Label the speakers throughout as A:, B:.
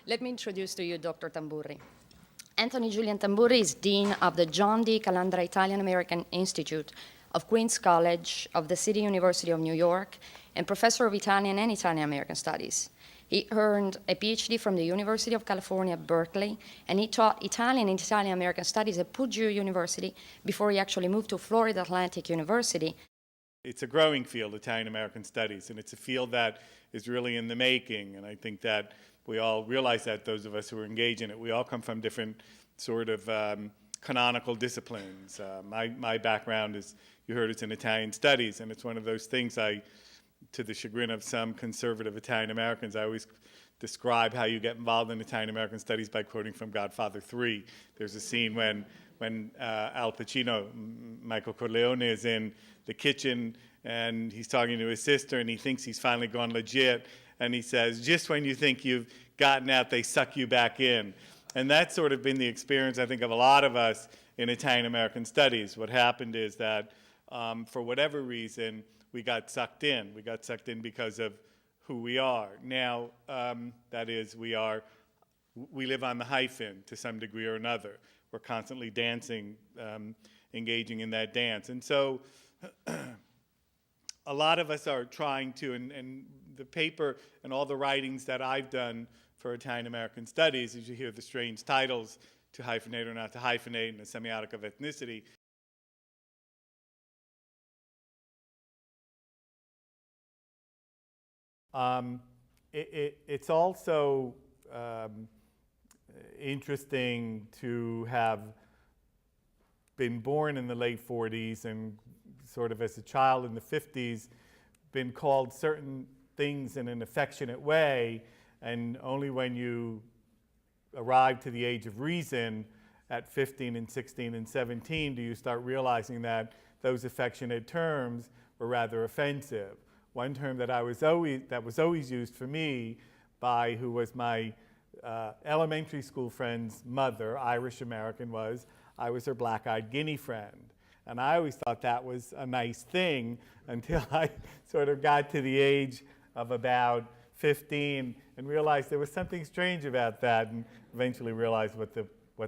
A: Let me introduce to you Dr. Tamburri. Anthony Julian Tamburri is Dean of the John D. Calandra Italian-American Institute of Queens College of the City University of New York and Professor of Italian and Italian-American Studies. He earned a PhD from the University of California, Berkeley, and he taught Italian and Italian-American Studies at Purdue University before he actually moved to Florida Atlantic University.
B: It's a growing field, Italian-American Studies, and it's a field that is really in the making, and I think that we all realize that, those of us who are engaged in it. We all come from different sort of canonical disciplines. My background is, you heard, it's in Italian studies, and it's one of those things to the chagrin of some conservative Italian Americans, I always describe how you get involved in Italian American studies by quoting from Godfather 3. There's a scene when Al Pacino, Michael Corleone, is in the kitchen and he's talking to his sister and he thinks he's finally gone legit, and he says, just when you think you've gotten out, they suck you back in. And that's sort of been the experience, I think, of a lot of us in Italian American studies. What happened is that for whatever reason, we got sucked in. We got sucked in because of who we are. Now, that is, we live on the hyphen to some degree or another. We're constantly dancing, engaging in that dance. And so a lot of us are trying to, and the paper and all the writings that I've done for Italian American Studies, as you hear the strange titles, to hyphenate or not to hyphenate, and the semiotic of ethnicity. It's also interesting to have been born in the late 40s and sort of as a child in the 50s, been called certain things in an affectionate way, and only when you arrive to the age of reason at 15 and 16 and 17 do you start realizing that those affectionate terms were rather offensive. One term that was always used for me by who was my elementary school friend's mother, Irish American, was I was her black-eyed guinea friend. And I always thought that was a nice thing until I sort of got to the age of about 15 and realized there was something strange about that, and eventually realized what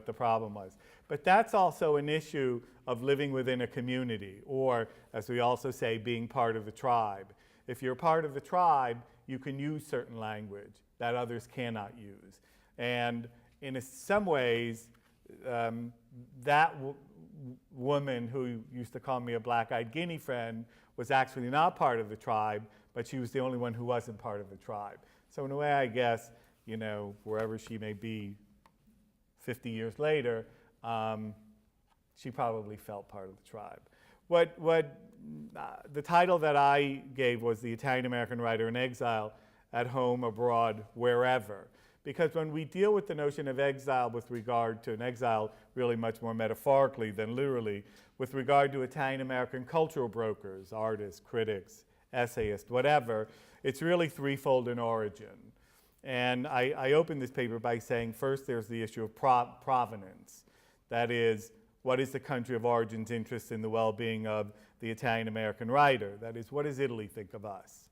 B: the problem was. But that's also an issue of living within a community, or as we also say, being part of the tribe. If you're part of the tribe, you can use certain language that others cannot use. And in some ways, that woman who used to call me a black-eyed guinea friend was actually not part of the tribe, but she was the only one who wasn't part of the tribe. So in a way, I guess, you know, wherever she may be 50 years later, she probably felt part of the tribe. The title that I gave was The Italian American Writer in Exile, at Home, Abroad, Wherever. Because when we deal with the notion of exile with regard to an exile really much more metaphorically than literally, with regard to Italian American cultural brokers, artists, critics, essayists, whatever, it's really threefold in origin. And I opened this paper by saying, first there's the issue of provenance. That is, what is the country of origin's interest in the well-being of the Italian American writer? That is, what does Italy think of us?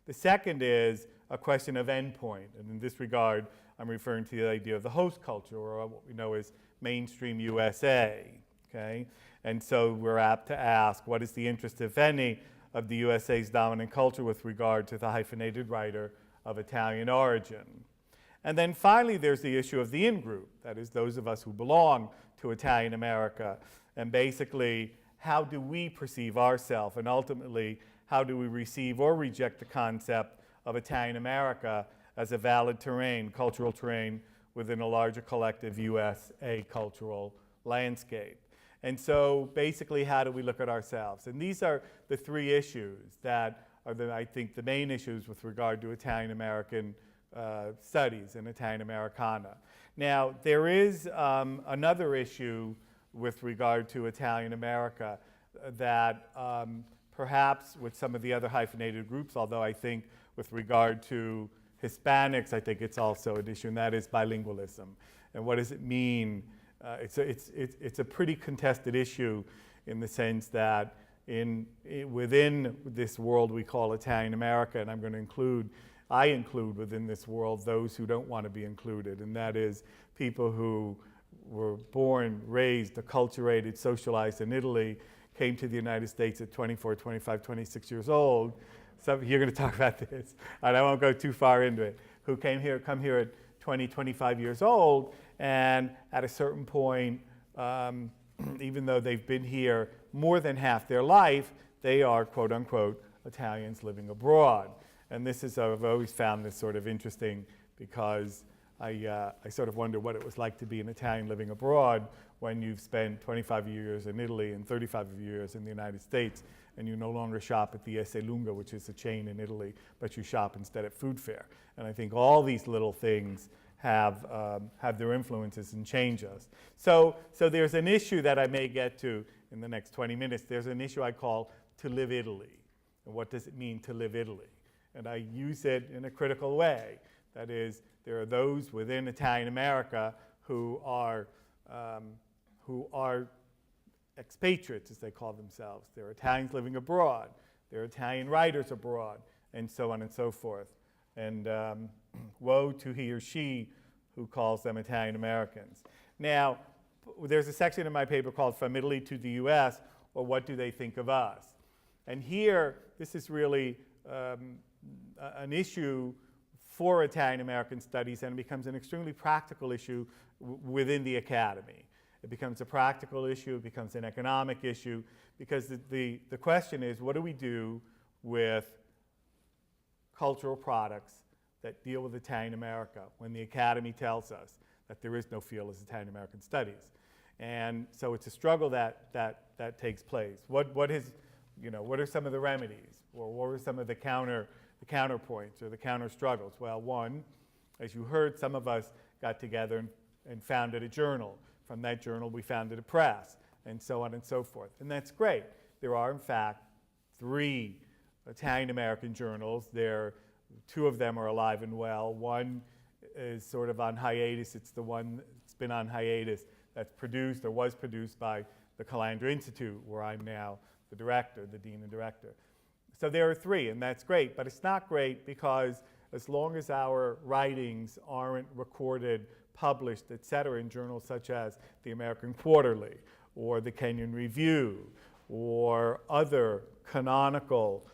B: The second is a question of endpoint, and in this regard, I'm referring to the idea of the host culture, or what we know as mainstream USA, okay? And so we're apt to ask, what is the interest, if any, of the USA's dominant culture with regard to the hyphenated writer of Italian origin? And then finally, there's the issue of the in-group, that is, those of us who belong to Italian America, and basically, how do we perceive ourselves, and ultimately, how do we receive or reject the concept of Italian America as a valid terrain, cultural terrain, within a larger collective USA cultural landscape? And so basically, how do we look at ourselves? And these are the three issues that are, I think, the main issues with regard to Italian American studies and Italian Americana. Now, there is another issue with regard to Italian America that perhaps with some of the other hyphenated groups, although I think with regard to Hispanics, I think it's also an issue, and that is bilingualism. And what does it mean? It's a pretty contested issue in the sense that within this world we call Italian America, and I'm going to include I include within this world those who don't want to be included, and that is people who were born, raised, acculturated, socialized in Italy, came to the United States at 24, 25, 26 years old. So you're going to talk about this, and I won't go too far into it. Who come here at 20, 25 years old, and at a certain point, even though they've been here more than half their life, they are, quote unquote, Italians living abroad. And this is, I've always found this sort of interesting because I sort of wonder what it was like to be an Italian living abroad when you've spent 25 years in Italy and 35 years in the United States, and you no longer shop at the Esselunga, which is a chain in Italy, but you shop instead at Food Fair. And I think all these little things have their influences and change us. So there's an issue that I may get to in the next 20 minutes. There's an issue I call to live Italy. And what does it mean to live Italy? And I use it in a critical way. That is, there are those within Italian America who are expatriates, as they call themselves. They're Italians living abroad. They're Italian writers abroad, and so on and so forth. And woe to he or she who calls them Italian Americans. Now, there's a section in my paper called From Italy to the US, or What Do They Think of Us? And here, this is really an issue for Italian American studies, and it becomes an extremely practical issue within the academy. It becomes a practical issue, it becomes an economic issue, because the question is, what do we do with cultural products that deal with Italian America when the academy tells us that there is no field as Italian American studies? And so it's a struggle that takes place. What are some of the remedies, or what are some of the counterpoints or the counter struggles? Well, one, as you heard, some of us got together and founded a journal. From that journal, we founded a press, and so on and so forth. And that's great. There are, in fact, 3 Italian American journals. Two of them are alive and well. One is sort of on hiatus. It's the one that's been on hiatus that's produced or was produced by the Calandra Institute, where I'm now the director, the dean and director. So there are 3, and that's great. But it's not great because as long as our writings aren't recorded, published, et cetera, in journals such as the American Quarterly or the Kenyan Review or other canonical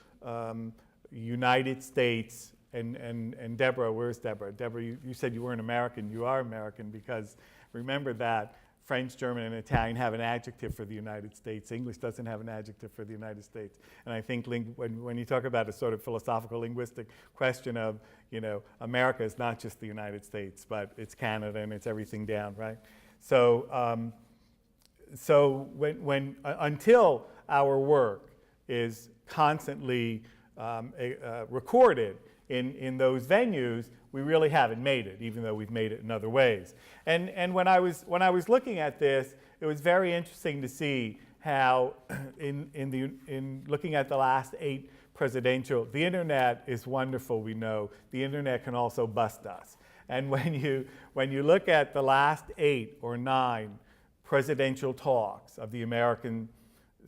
B: United States, and Deborah, where's Deborah? Deborah, you said you weren't American. You are American, because remember that French, German, and Italian have an adjective for the United States. English doesn't have an adjective for the United States. And I think when you talk about a sort of philosophical linguistic question of, America is not just the United States, but it's Canada and it's everything down, right? So, until our work is constantly recorded in those venues, we really haven't made it, even though we've made it in other ways. And when I was looking at this, it was very interesting to see how in looking at the last 8 presidential, the internet is wonderful, we know. The internet can also bust us. And when you look at the last 8 or 9 presidential talks of the American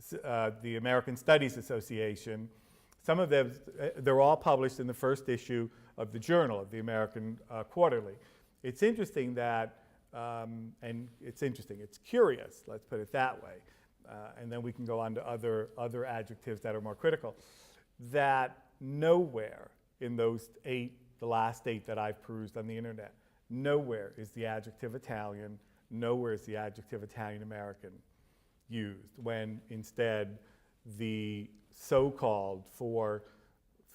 B: Studies Association, some of them, they're all published in the first issue of the Journal of the American Quarterly. It's interesting that, it's curious, let's put it that way, and then we can go on to other adjectives that are more critical, that nowhere in the last 8 that I've perused on the internet, nowhere is the adjective Italian, nowhere is the adjective Italian American used, when instead the so-called 4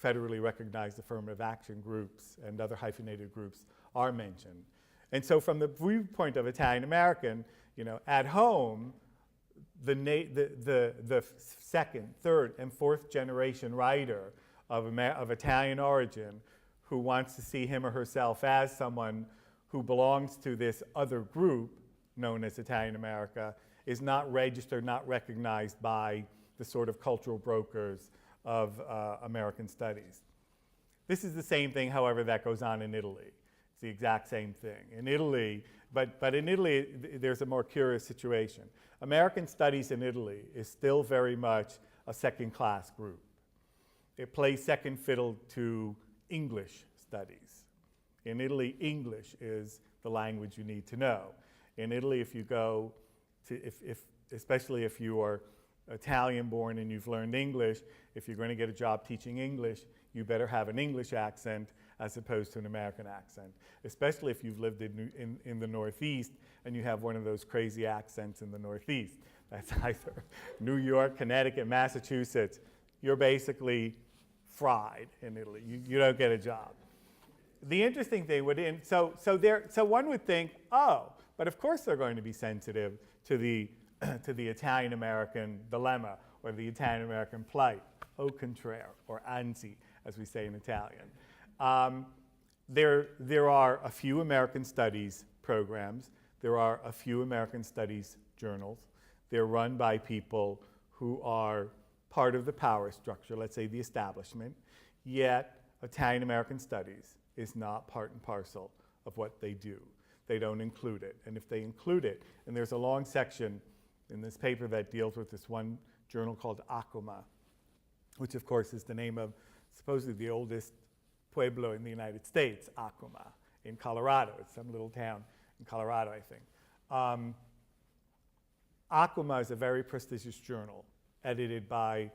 B: federally recognized affirmative action groups and other hyphenated groups are mentioned. And so from the viewpoint of Italian American, at home, the second, third, and fourth generation writer of Italian origin who wants to see him or herself as someone who belongs to this other group known as Italian America is not registered, not recognized by the sort of cultural brokers of American studies. This is the same thing, however, that goes on in Italy. It's the exact same thing. In Italy, but in Italy, there's a more curious situation. American studies in Italy is still very much a second-class group. It plays second fiddle to English studies. In Italy, English is the language you need to know. In Italy, if you go to, especially if you are Italian born and you've learned English, if you're going to get a job teaching English, you better have an English accent as opposed to an American accent, especially if you've lived in the Northeast and you have one of those crazy accents in the Northeast. That's either New York, Connecticut, Massachusetts. You're basically fried in Italy. You don't get a job. The interesting thing so one would think, oh, but of course they're going to be sensitive to the Italian-American dilemma or the Italian-American plight, au contraire, or anzi, as we say in Italian. There are a few American studies programs. There are a few American studies journals. They're run by people who are part of the power structure, let's say the establishment, yet Italian-American studies is not part and parcel of what they do. They don't include it. And if they include it, and there's a long section in this paper that deals with this one journal called Acoma, which of course is the name of supposedly the oldest pueblo in the United States, Acoma, in Colorado. It's some little town in Colorado, I think. Acoma is a very prestigious journal, edited by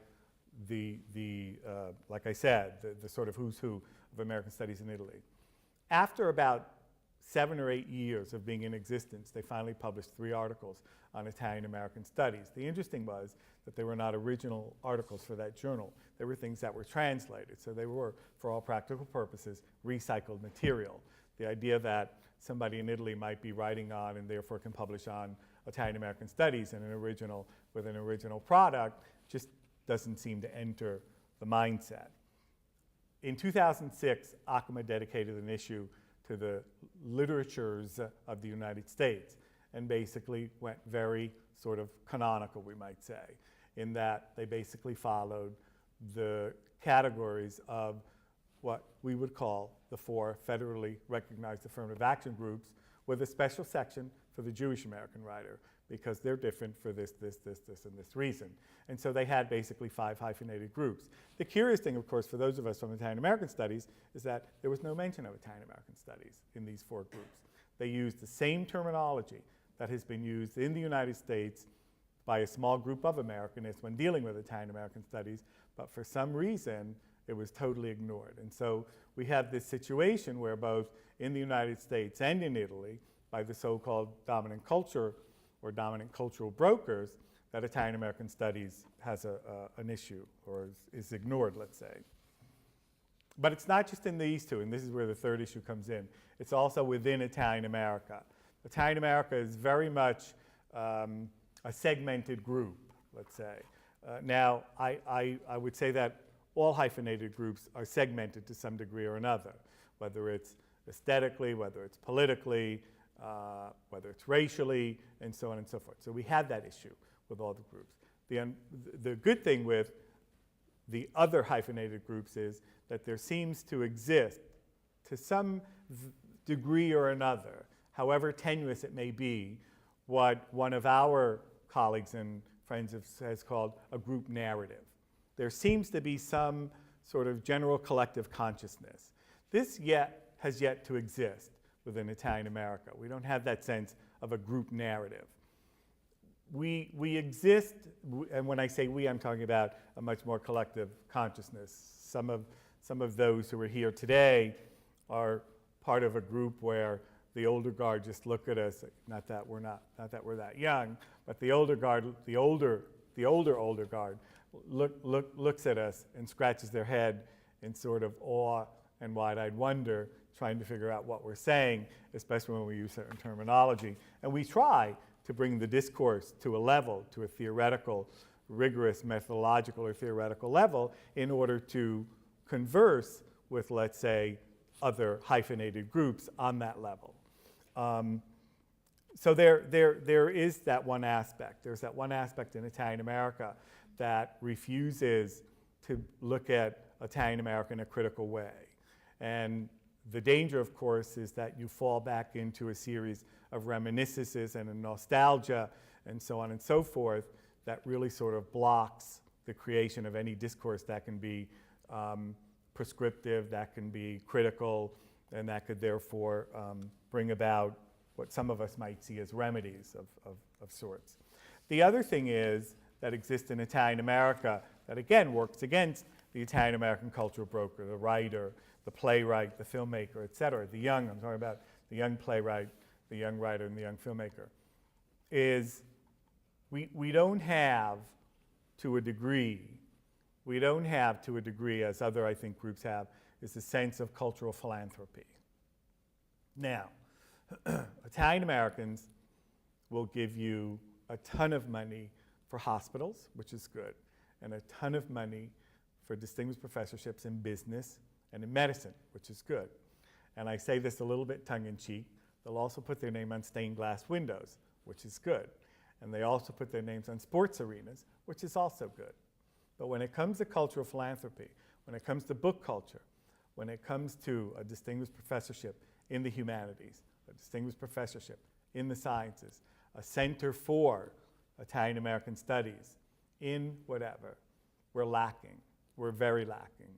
B: like I said, the sort of who's who of American studies in Italy. After about 7 or 8 years of being in existence, they finally published 3 articles on Italian-American studies. The interesting was that they were not original articles for that journal. They were things that were translated, so they were, for all practical purposes, recycled material. The idea that somebody in Italy might be writing on and therefore can publish on Italian-American studies in with an original product just doesn't seem to enter the mindset. In 2006, Acoma dedicated an issue to the literatures of the United States and basically went very sort of canonical, we might say, in that they basically followed the categories of what we would call the 4 federally recognized affirmative action groups, with a special section for the Jewish American writer, because they're different for this, and this reason. And so they had basically 5 hyphenated groups. The curious thing, of course, for those of us from Italian American studies, is that there was no mention of Italian American studies in these 4 groups. They used the same terminology that has been used in the United States by a small group of Americanists when dealing with Italian American studies, but for some reason, it was totally ignored. And so we have this situation where both in the United States and in Italy, by the so-called dominant culture or dominant cultural brokers, that Italian American studies has an issue or is ignored, let's say. But it's not just in these 2, and this is where the 3rd issue comes in. It's also within Italian America. Italian America is very much a segmented group, let's say. Now, I would say that all hyphenated groups are segmented to some degree or another, whether it's aesthetically, whether it's politically, whether it's racially, and so on and so forth. So we had that issue with all the groups. The good thing with the other hyphenated groups is that there seems to exist, to some degree or another, however tenuous it may be, what one of our colleagues and friends has called a group narrative. There seems to be some sort of general collective consciousness. This has yet to exist within Italian America. We don't have that sense of a group narrative. We exist, and when I say we, I'm talking about a much more collective consciousness. Some of those who are here today are part of a group where the older guard just look at us, not that we're that young, but the older guard, the older guard looks at us and scratches their head in sort of awe and wide-eyed wonder, trying to figure out what we're saying, especially when we use certain terminology. And we try to bring the discourse to a level, to a theoretical, rigorous, methodological or theoretical level in order to converse with, let's say, other hyphenated groups on that level. So there is that one aspect. There's that one aspect in Italian America that refuses to look at Italian America in a critical way. And the danger, of course, is that you fall back into a series of reminiscences and a nostalgia and so on and so forth that really sort of blocks the creation of any discourse that can be prescriptive, that can be critical, and that could therefore bring about what some of us might see as remedies of sorts. The other thing is that exists in Italian America that again works against the Italian American cultural broker, the writer, the playwright, the filmmaker, et cetera. I'm talking about the young playwright, the young writer, and the young filmmaker, is we don't have to a degree, as other, I think, groups have, is a sense of cultural philanthropy. Now, Italian Americans will give you a ton of money for hospitals, which is good, and a ton of money for distinguished professorships in business and in medicine, which is good. And I say this a little bit tongue-in-cheek. They'll also put their name on stained glass windows, which is good. And they also put their names on sports arenas, which is also good. But when it comes to cultural philanthropy, when it comes to book culture, when it comes to a distinguished professorship in the humanities, a distinguished professorship in the sciences, a center for Italian American studies in whatever, we're lacking. We're very lacking.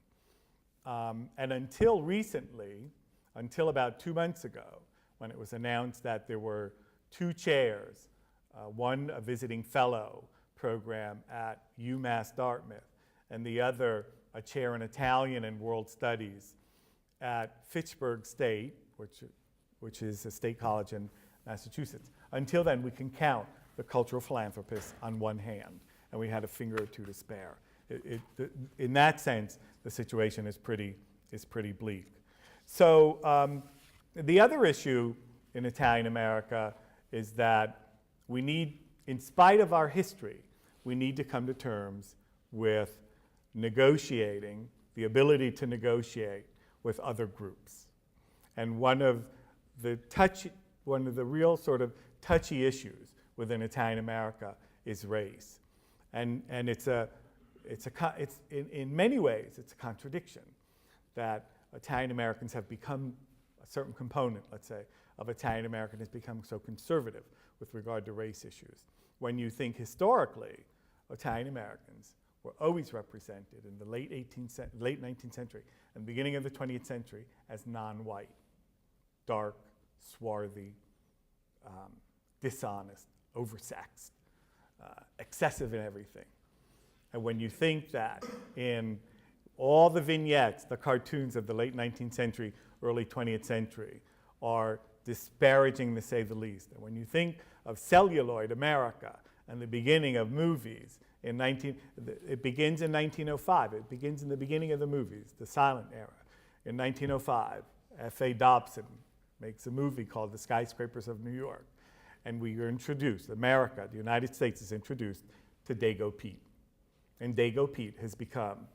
B: And until recently, until about 2 months ago, when it was announced that there were 2 chairs, one a visiting fellow program at UMass Dartmouth, and the other a chair in Italian and World Studies at Fitchburg State, which is a state college in Massachusetts. Until then, we can count the cultural philanthropists on one hand, and we had a finger or two to spare. In that sense, the situation is pretty bleak. So the other issue in Italian America is that we need, in spite of our history, we need to come to terms with negotiating, the ability to negotiate with other groups. And one of the real sort of touchy issues within Italian America is race. And in many ways, it's a contradiction that Italian Americans have become, a certain component, let's say, of Italian American has become so conservative with regard to race issues. When you think historically, Italian Americans were always represented in the late 19th century and beginning of the 20th century as non-white, dark, swarthy, dishonest, oversexed, excessive in everything. And when you think that in all the vignettes, the cartoons of the late 19th century, early 20th century are disparaging, to say the least. And when you think of celluloid America and the beginning of movies, it begins in 1905. It begins in the beginning of the movies, the silent era. In 1905, F.A. Dobson makes a movie called The Skyscrapers of New York. And we are introduced, America, the United States is introduced to Dago Pete. And Dago Pete has become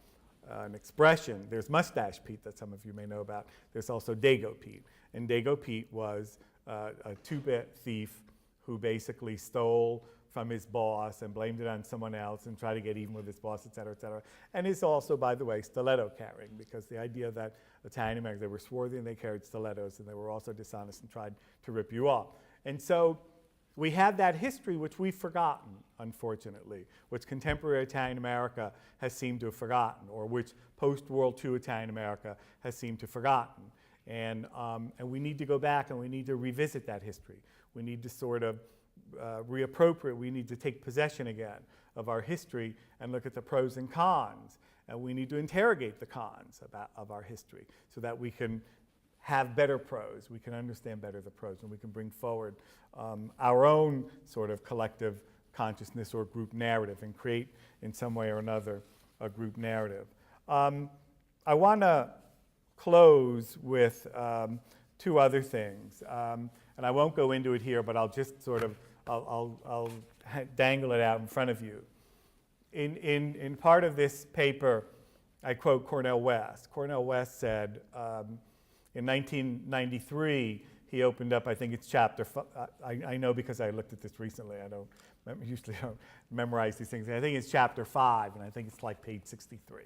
B: an expression. There's Mustache Pete that some of you may know about. There's also Dago Pete. And Dago Pete was a two-bit thief who basically stole from his boss and blamed it on someone else and tried to get even with his boss, et cetera, and is also, by the way, stiletto carrying, because the idea that Italian Americans, they were swarthy and they carried stilettos and they were also dishonest and tried to rip you off. And so we have that history which we've forgotten, unfortunately, which contemporary Italian America has seemed to have forgotten, or which post-World II Italian America has seemed to have forgotten. And we need to go back and we need to revisit that history. We need to sort of reappropriate, we need to take possession again of our history and look at the pros and cons. And we need to interrogate the cons of our history so that we can have better pros, we can understand better the pros, and we can bring forward our own sort of collective consciousness or group narrative and create in some way or another a group narrative. I want to close with 2 other things. And I won't go into it here, but I'll just sort of, I'll dangle it out in front of you. In part of this paper, I quote Cornel West. Cornel West said, in 1993, he opened up, I think it's chapter, I know because I looked at this recently, usually don't memorize these things. I think it's chapter 5, and I think it's like page 63.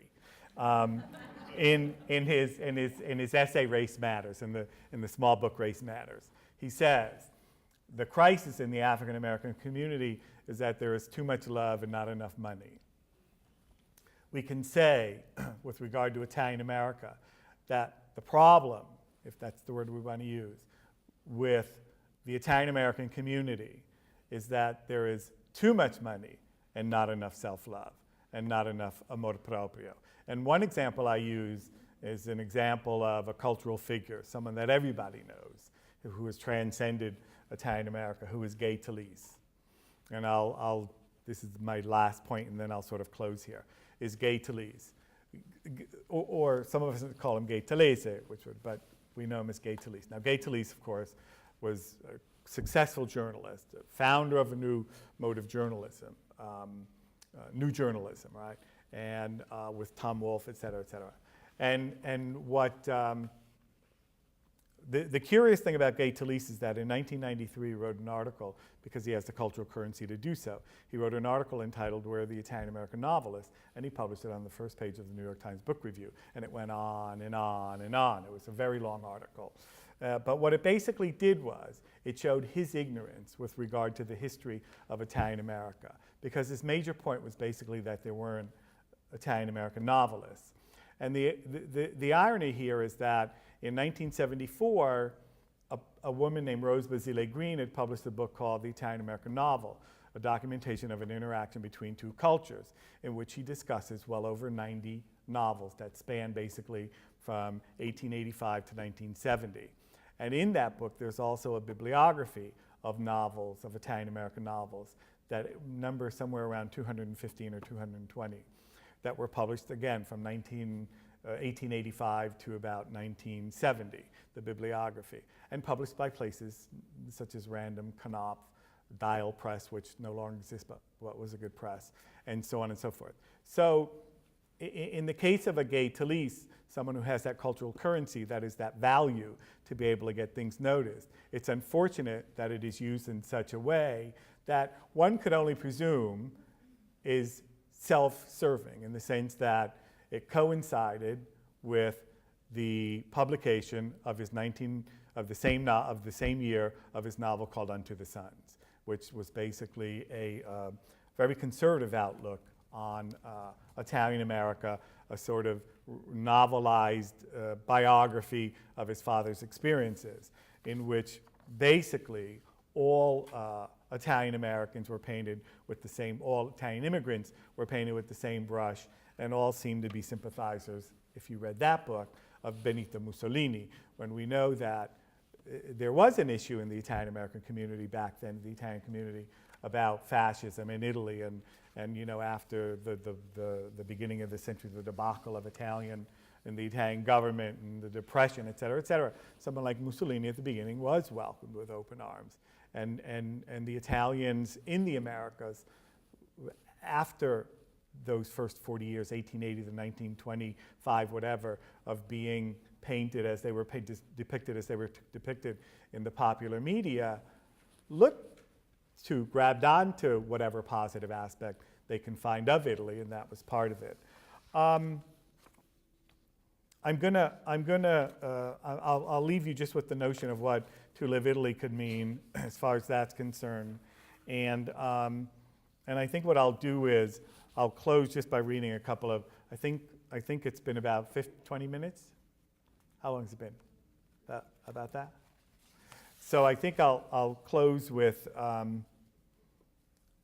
B: In his essay, Race Matters, in the small book, Race Matters. He says, the crisis in the African American community is that there is too much love and not enough money. we can say, with regard to Italian America, that the problem, if that's the word we want to use, with the Italian American community is that there is too much money and not enough self-love and not enough amor proprio. And one example I use is an example of a cultural figure, someone that everybody knows, who has transcended Italian America, who is Gay Talese. And this is my last point, and then I'll sort of close here, is Gay Talese. Or some of us call him Gay Talese, but we know him as Gay Talese. Now, Gay Talese, of course, was a successful journalist, a founder of a new mode of journalism, new journalism, right? And with Tom Wolfe, et cetera, et cetera. And what the curious thing about Gay Talese is that in 1993 he wrote an article, because he has the cultural currency to do so. He wrote an article entitled "Where Are the Italian American Novelists?" and he published it on the first page of the New York Times Book Review. And it went on and on and on. It was a very long article. But what it basically did was it showed his ignorance with regard to the history of Italian America, because his major point was basically that there weren't Italian American novelists. And the irony here is that in 1974, a woman named Rose Basile Green had published a book called The Italian American Novel, a documentation of an interaction between two cultures, in which she discusses well over 90 novels that span basically from 1885 to 1970. And in that book, there's also a bibliography of novels, of Italian American novels, that number somewhere around 215 or 220, that were published again from 1885 to about 1970, the bibliography, and published by places such as Random, Knopf, Dial Press, which no longer exists, but what was a good press, and so on and so forth. So in the case of a Gay Talese, someone who has that cultural currency, that is that value to be able to get things noticed, it's unfortunate that it is used in such a way that one could only presume is self-serving, in the sense that it coincided with the publication of his of the same year of his novel called Unto the Suns, which was basically a very conservative outlook on Italian America, a sort of novelized biography of his father's experiences, in which basically all Italian Americans were painted with the same, all Italian immigrants were painted with the same brush, and all seemed to be sympathizers, if you read that book, of Benito Mussolini, when we know that there was an issue in the Italian American community back then, the Italian community, about fascism in Italy, and you know, after the beginning of the century, the debacle of Italian and the Italian government and the depression, et cetera, someone like Mussolini at the beginning was welcomed with open arms. And the Italians in the Americas, after those first 40 years, 1880 to 1925, whatever, of being painted as they were depicted as they were depicted in the popular media, grabbed onto whatever positive aspect they can find of Italy, and that was part of it. I'll leave you just with the notion of what to live Italy could mean as far as that's concerned. And I think what I'll do is I'll close just by reading a couple of, I think it's been about 20 minutes. How long has it been? About that? So I think I'll close with the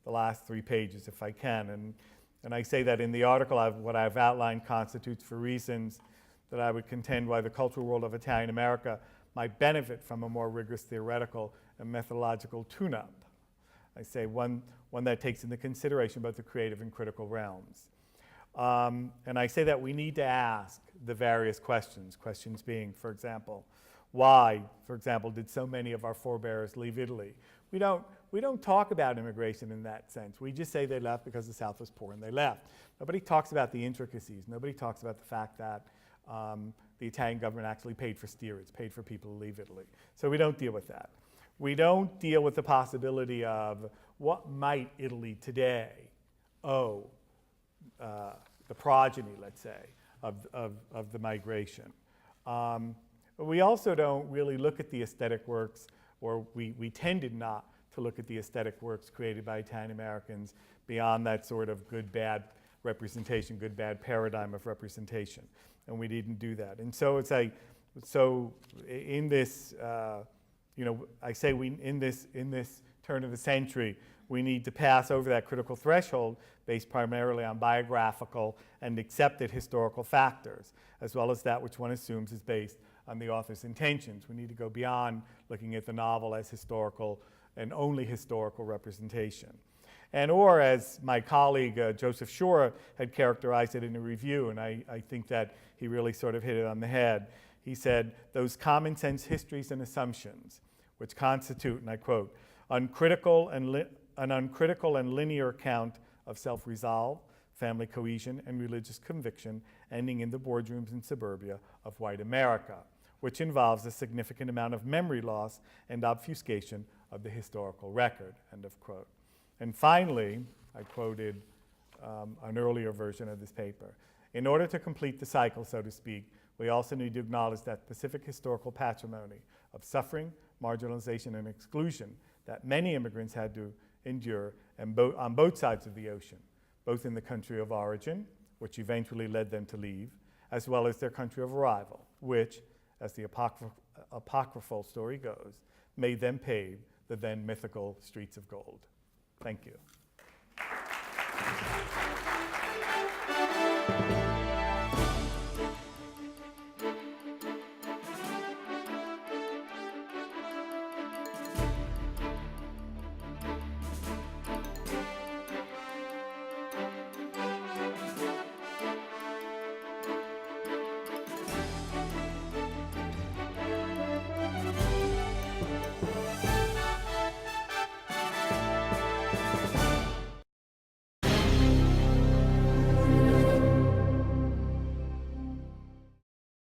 B: last 3 pages if I can. And I say that in the article, what I've outlined constitutes for reasons that I would contend why the cultural world of Italian America might benefit from a more rigorous theoretical and methodological tune-up. I say one that takes into consideration both the creative and critical realms. And I say that we need to ask the various questions being, for example, why, for example, did so many of our forebears leave Italy? We don't talk about immigration in that sense. We just say they left because the South was poor and they left. Nobody talks about the intricacies. Nobody talks about the fact that the Italian government actually paid for steerage, paid for people to leave Italy. So we don't deal with that. We don't deal with the possibility of what might Italy today owe the progeny, let's say, of the migration. But we also don't really look at the aesthetic works, or we tended not to look at the aesthetic works created by Italian Americans beyond that sort of good, bad representation, good, bad paradigm of representation. And we didn't do that. And so it's like, so in this, I say in this turn of the century, we need to pass over that critical threshold based primarily on biographical and accepted historical factors, as well as that which one assumes is based on the author's intentions. We need to go beyond looking at the novel as historical and only historical representation. And or, as my colleague Joseph Shore had characterized it in a review, and I think that he really sort of hit it on the head, he said, those common sense histories and assumptions which constitute, and I quote, an uncritical and linear account of self-resolve, family cohesion, and religious conviction, ending in the boardrooms in suburbia of white America, which involves a significant amount of memory loss and obfuscation of the historical record, end of quote. And finally, I quoted an earlier version of this paper. In order to complete the cycle, so to speak, we also need to acknowledge that specific historical patrimony of suffering, marginalization, and exclusion that many immigrants had to endure on both sides of the ocean, both in the country of origin, which eventually led them to leave, as well as their country of arrival, which, as the apocryphal story goes, made them pave the then mythical streets of gold. Thank you.